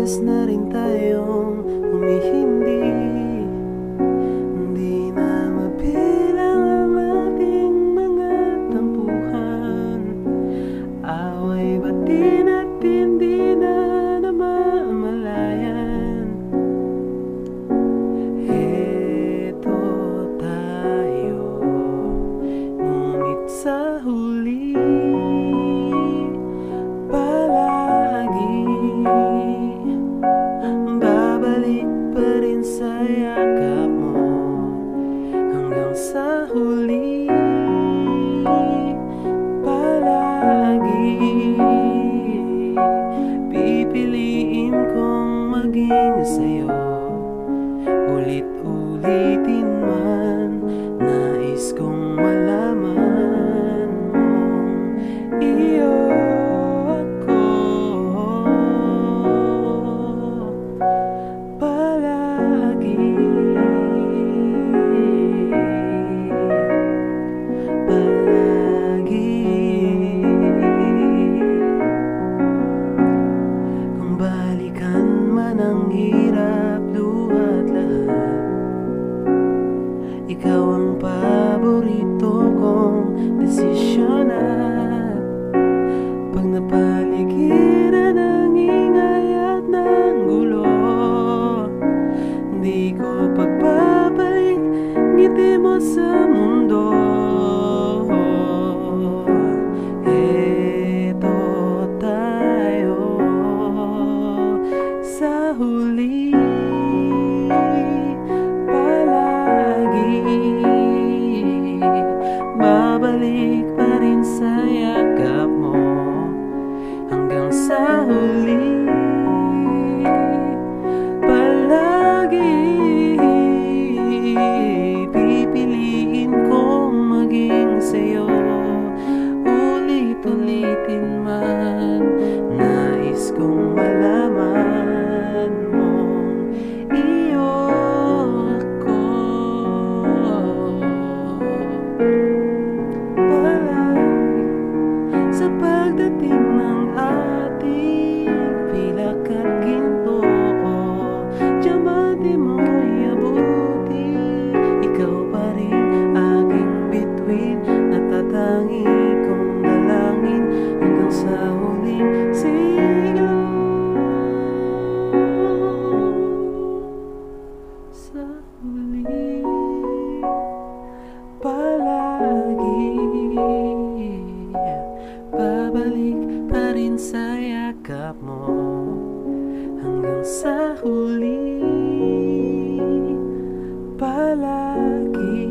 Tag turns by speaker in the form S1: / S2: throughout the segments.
S1: madalas na rin tayong humihindi. Hindi na mabilang ang ating mga tampuhan. Away batin at hindi na namamalayan. Heto tayo, ngunit sa huli babalik pa rin sa yakap mo. Hanggang sa huli, palagi pipiliin kong maging sa'yo. Ulit-ulitin man, nais kong malaman mong iyo ako. Ang hirap, luhat lahat, ikaw ang paborito kong desisyon. At pag napaligiran ng ingay at ng gulo, di ko pagpapalit ngiti mo sa mundo. Sa huli, palagi babalik pa rin sa yakap mo. Hanggang sa huli, palagi pipiliin kong maging sa'yo. Ulit-ulitin man, nais kong malaman sa pagdating ng ating pilak at ginto. Diamante mo'y abuti, ikaw pa rin aking bituin. Natatangi kong dalangin hanggang sa huling siglo. Sa huli, palagi babalik pa rin sa yakap mo. Hanggang sa huli, palagi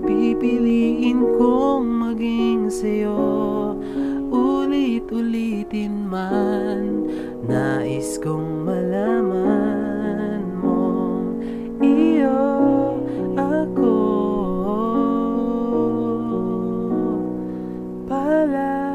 S1: pipiliin kong maging sa'yo. Ulit-ulitin man, nais kong malaman mong iyo ako. Palagi